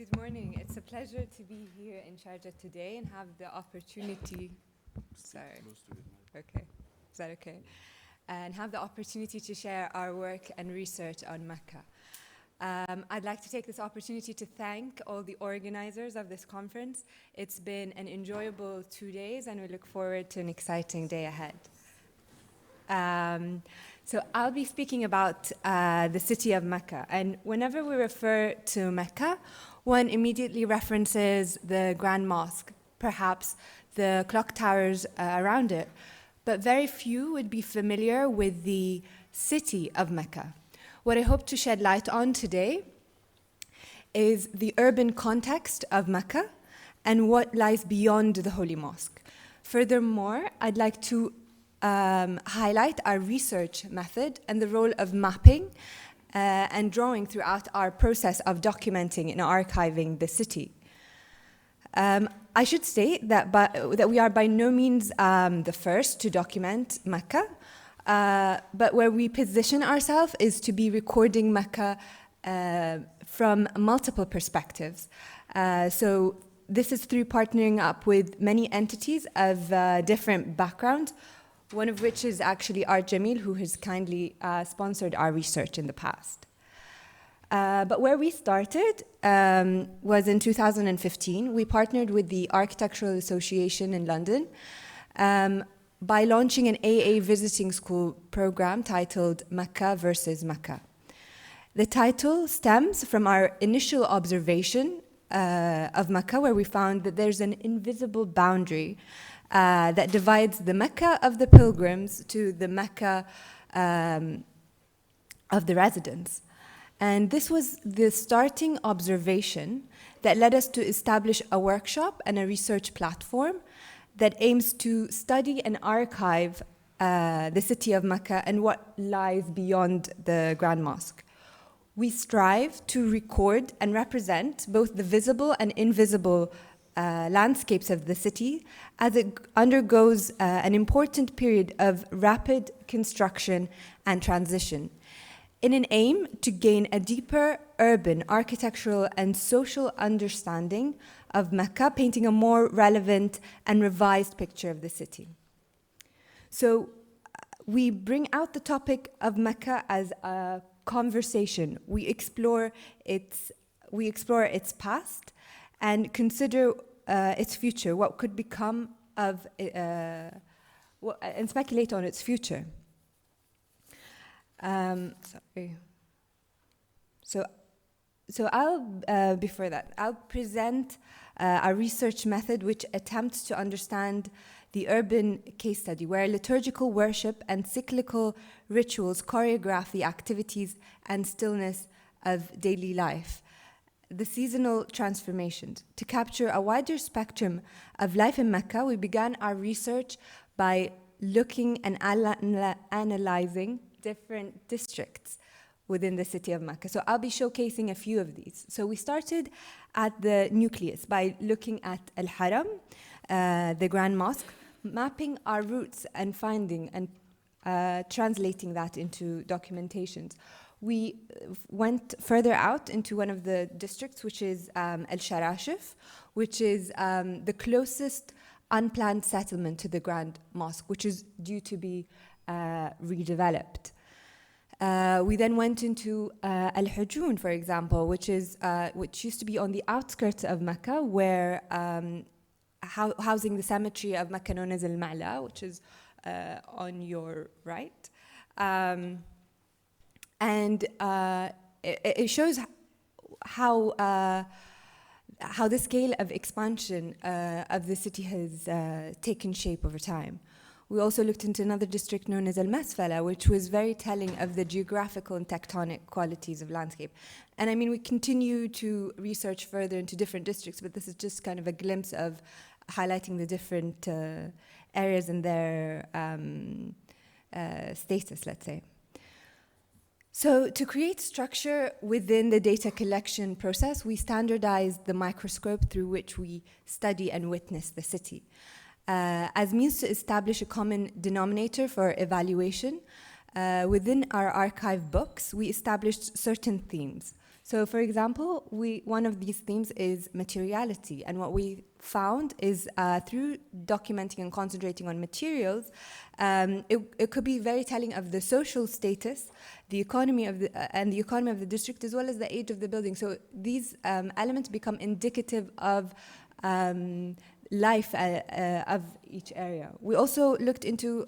Good morning. It's a pleasure to be here in Sharjah today and have the opportunity. Sorry. Okay. Is that okay? And have the opportunity to share our work and research on Mecca. I'd like to take this opportunity to thank all the organizers of this conference. It's been an enjoyable 2 days, and we look forward to an exciting day ahead. So I'll be speaking about the city of Mecca. And whenever we refer to Mecca, one immediately references the Grand Mosque, perhaps the clock towers around it. But very few would be familiar with the city of Mecca. What I hope to shed light on today is the urban context of Mecca and what lies beyond the Holy Mosque. Furthermore, I'd like to highlight our research method and the role of mapping and drawing throughout our process of documenting and archiving the city. I should state that we are by no means the first to document Mecca, but where we position ourselves is to be recording Mecca from multiple perspectives. So this is through partnering up with many entities of different backgrounds, one of which is actually Art Jamil, who has kindly sponsored our research in the past. But where we started was in 2015. We partnered with the Architectural Association in London by launching an AA visiting school program titled Mecca versus Mecca. The title stems from our initial observation of Mecca, where we found that there's an invisible boundary that divides the Mecca of the pilgrims to the Mecca of the residents. And this was the starting observation that led us to establish a workshop and a research platform that aims to study and archive the city of Mecca and what lies beyond the Grand Mosque. We strive to record and represent both the visible and invisible landscapes of the city as it undergoes an important period of rapid construction and transition, in an aim to gain a deeper urban, architectural, and social understanding of Mecca, painting a more relevant and revised picture of the city. So we bring out the topic of Mecca as a conversation. We explore its past and consider its future, what could become of, and speculate on its future. Sorry. So I'll, before that, I'll present a research method which attempts to understand the urban case study, where liturgical worship and cyclical rituals choreograph the activities and stillness of daily life. The seasonal transformations. To capture a wider spectrum of life in Mecca, we began our research by looking and analyzing different districts within the city of Mecca. So I'll be showcasing a few of these. So we started at the nucleus by looking at Al-Haram, the Grand Mosque, mapping our routes and finding and translating that into documentations. We went further out into one of the districts, which is Al-Sharashif, which is the closest unplanned settlement to the Grand Mosque, which is due to be redeveloped. We then went into Al-Hujun, for example, which used to be on the outskirts of Mecca, where housing the cemetery of Mecca known as Al-Ma'la, which is on your right. And it shows how the scale of expansion of the city has taken shape over time. We also looked into another district known as Al-Masfala, which was very telling of the geographical and tectonic qualities of landscape. And I mean, we continue to research further into different districts, but this is just kind of a glimpse of highlighting the different areas and their status, let's say. So to create structure within the data collection process, we standardized the microscope through which we study and witness the city. As means to establish a common denominator for evaluation, within our archive books, we established certain themes. So, for example, one of these themes is materiality, and what we found is through documenting and concentrating on materials, it could be very telling of the social status, the economy of the economy of the district, as well as the age of the building. So these elements become indicative of life of each area. We also looked into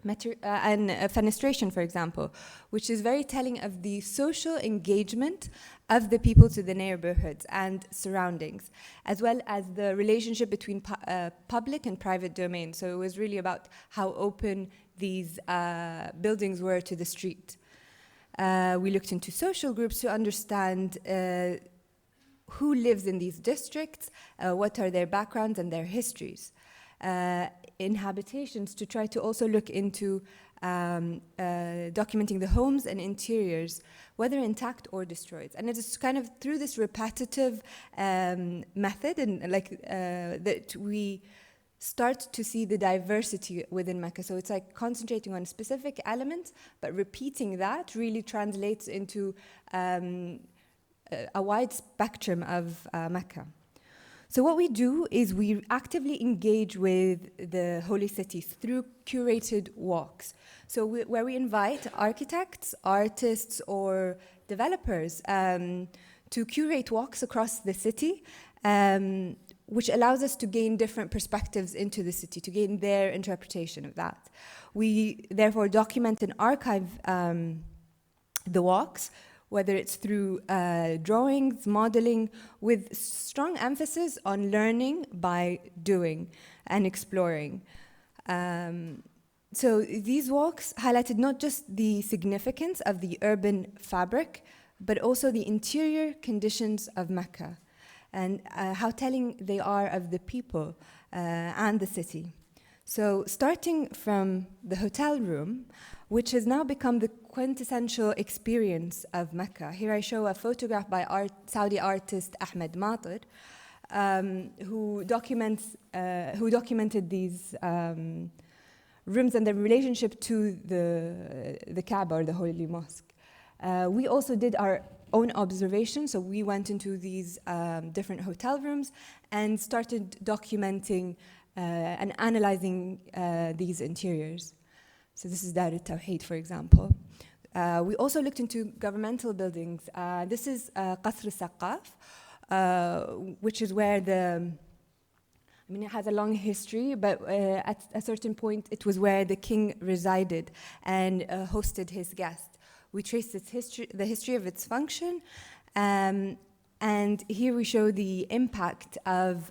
fenestration, for example, which is very telling of the social engagement of the people to the neighborhoods and surroundings, as well as the relationship between public and private domain. So it was really about how open these buildings were to the street. We looked into social groups to understand who lives in these districts, what are their backgrounds and their histories. Inhabitations, to try to also look into documenting the homes and interiors, whether intact or destroyed. And it is kind of through this repetitive method and that we start to see the diversity within Mecca. So it's like concentrating on specific elements, but repeating that really translates into a wide spectrum of Mecca. So what we do is we actively engage with the holy cities through curated walks. So where we invite architects, artists, or developers to curate walks across the city, which allows us to gain different perspectives into the city, to gain their interpretation of that. We therefore document and archive the walks, whether it's through drawings, modeling, with strong emphasis on learning by doing and exploring. So these walks highlighted not just the significance of the urban fabric, but also the interior conditions of Mecca and how telling they are of the people and the city. So starting from the hotel room, which has now become the quintessential experience of Mecca. Here I show a photograph by Saudi artist Ahmed Matir, who documented these rooms and their relationship to the Kaaba, or the Holy Mosque. We also did our own observations, so we went into these different hotel rooms and started documenting and analyzing these interiors. So this is Dar al-Tawheed, for example. We also looked into governmental buildings. This is Qasr al-Saqaf, which is where it has a long history, but at a certain point, it was where the king resided and hosted his guests. We traced the history of its function, and here we show the impact of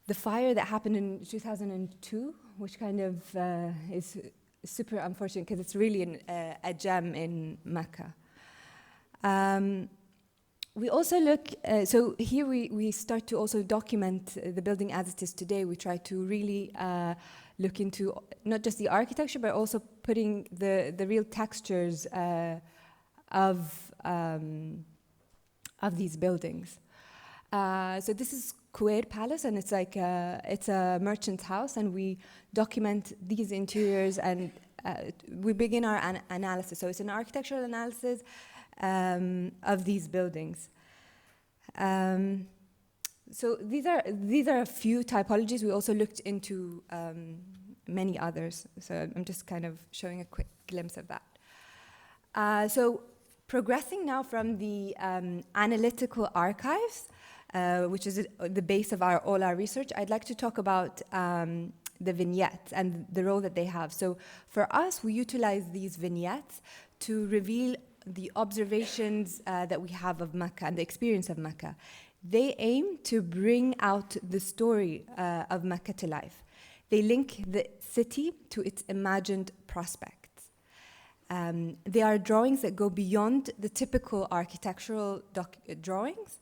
the fire that happened in 2002, which kind of is super unfortunate because it's really a gem in Mecca. We also look, so here we start to also document the building as it is today. We try to really look into not just the architecture, but also putting the real textures of these buildings. So this is Kuwait Palace, and it's like it's a merchant's house, and we document these interiors, and we begin our analysis. So it's an architectural analysis of these buildings. So these are a few typologies. We also looked into many others. So I'm just kind of showing a quick glimpse of that. So progressing now from the analytical archives, which is the base of all our research, I'd like to talk about the vignettes and the role that they have. So for us, we utilize these vignettes to reveal the observations that we have of Mecca and the experience of Mecca. They aim to bring out the story of Mecca to life. They link the city to its imagined prospects. They are drawings that go beyond the typical architectural drawings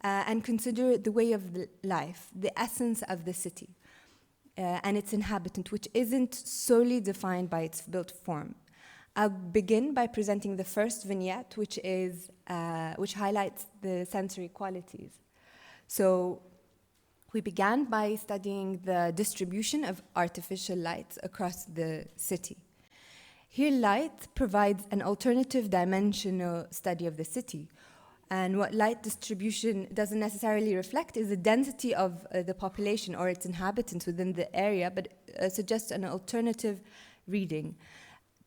and consider the way of life, the essence of the city and its inhabitant, which isn't solely defined by its built form. I'll begin by presenting the first vignette, which highlights the sensory qualities. So we began by studying the distribution of artificial lights across the city. Here, light provides an alternative dimensional study of the city. And what light distribution doesn't necessarily reflect is the density of the population or its inhabitants within the area, but suggests an alternative reading.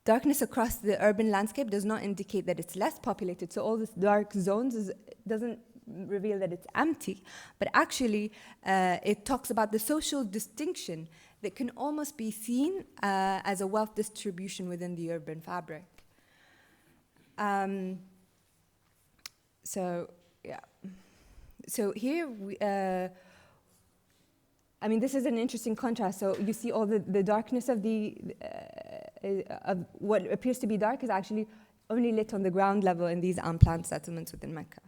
Darkness across the urban landscape does not indicate that it's less populated. So all these dark zones doesn't reveal that it's empty, but actually it talks about the social distinction that can almost be seen as a wealth distribution within the urban fabric. So here I mean, this is an interesting contrast. So you see all the darkness of what appears to be dark is actually only lit on the ground level in these unplanned settlements within Mecca.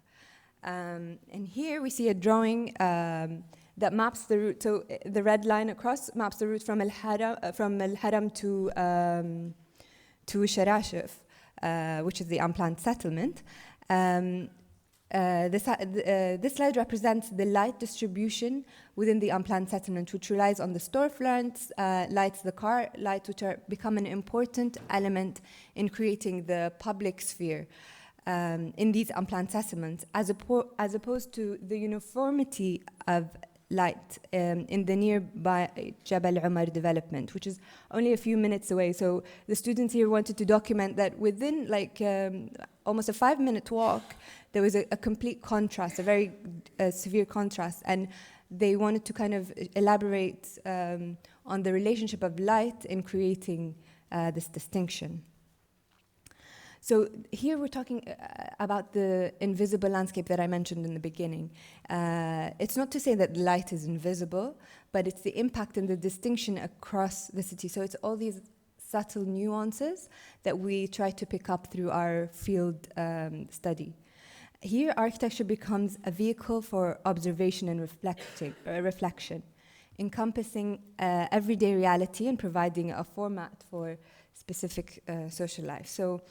And here we see a drawing that maps the route. So the red line across maps the route from Al-Haram to Sharashif, which is the unplanned settlement. This slide represents the light distribution within the unplanned settlement, which relies on the storefronts, lights, the car lights, which become an important element in creating the public sphere in these unplanned settlements, as opposed to the uniformity of light in the nearby Jabal Umar development, which is only a few minutes away. So the students here wanted to document that within almost a 5-minute walk, there was a complete contrast, a very severe contrast, and they wanted to kind of elaborate on the relationship of light in creating this distinction. So here we're talking about the invisible landscape that I mentioned in the beginning. It's not to say that light is invisible, but it's the impact and the distinction across the city. So it's all these subtle nuances that we try to pick up through our field study. Here, architecture becomes a vehicle for observation and reflection, encompassing everyday reality and providing a format for specific social life. So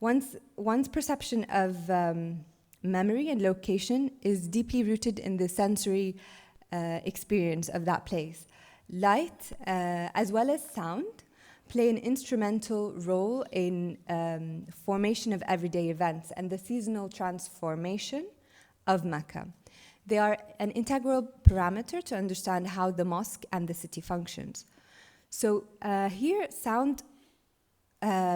one's perception of memory and location is deeply rooted in the sensory experience of that place. Light, as well as sound, play an instrumental role in formation of everyday events and the seasonal transformation of Mecca. They are an integral parameter to understand how the mosque and the city functions. So here, sound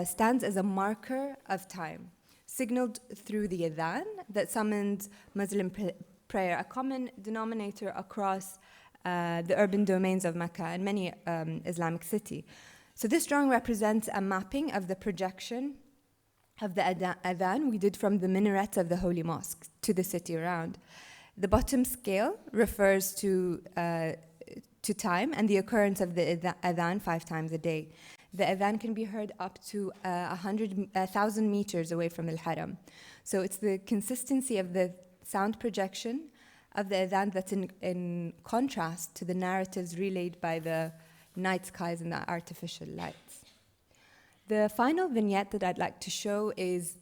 stands as a marker of time, signaled through the adhan that summons Muslim prayer, a common denominator across the urban domains of Mecca and many Islamic cities. So this drawing represents a mapping of the projection of the adhan we did from the minarets of the Holy Mosque to the city around. The bottom scale refers to time and the occurrence of the adhan 5 times a day. The adhan can be heard up to 1,000 meters away from Al-Haram. So it's the consistency of the sound projection of the adhan that's in contrast to the narratives relayed by the night skies and the artificial lights. The final vignette that I'd like to show is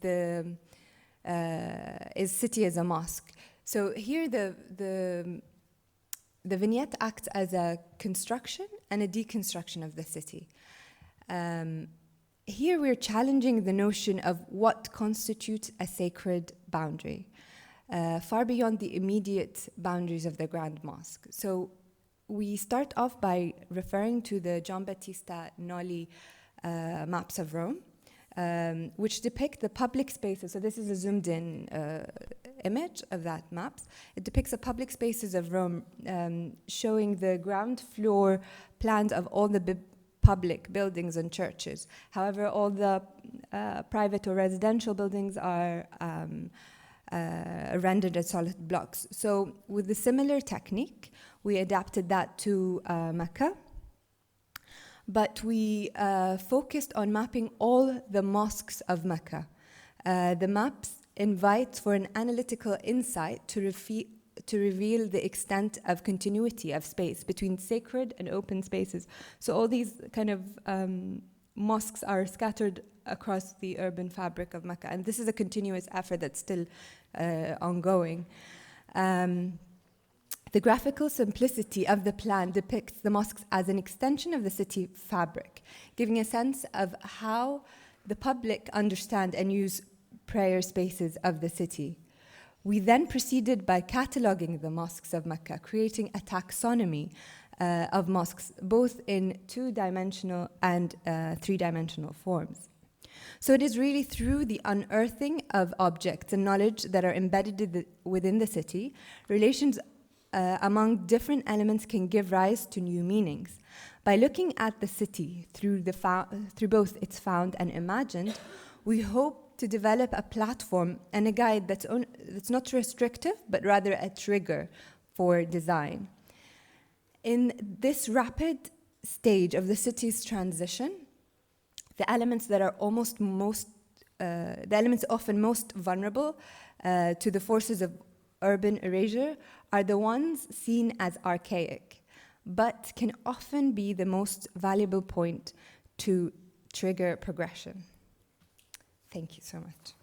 city as a mosque. So here the vignette acts as a construction and a deconstruction of the city. Here we're challenging the notion of what constitutes a sacred boundary, far beyond the immediate boundaries of the Grand Mosque. So we start off by referring to the John Battista Noli maps of Rome, which depict the public spaces. So this is a zoomed in image of that maps. It depicts the public spaces of Rome, showing the ground floor plans of all the public buildings and churches. However, all the private or residential buildings are rendered as solid blocks. So with a similar technique, we adapted that to Mecca, but we focused on mapping all the mosques of Mecca. The maps invite for an analytical insight to reveal the extent of continuity of space between sacred and open spaces. So all these kind of mosques are scattered across the urban fabric of Mecca, and this is a continuous effort that's still ongoing. The graphical simplicity of the plan depicts the mosques as an extension of the city fabric, giving a sense of how the public understand and use prayer spaces of the city. We then proceeded by cataloging the mosques of Mecca, creating a taxonomy of mosques, both in two-dimensional and three-dimensional forms. So it is really through the unearthing of objects and knowledge that are embedded within the city, relations among different elements can give rise to new meanings. By looking at the city through both its found and imagined, we hope to develop a platform and a guide that's not restrictive, but rather a trigger for design. In this rapid stage of the city's transition, the elements that are the elements often most vulnerable to the forces of urban erasure are the ones seen as archaic, but can often be the most valuable point to trigger progression. Thank you so much.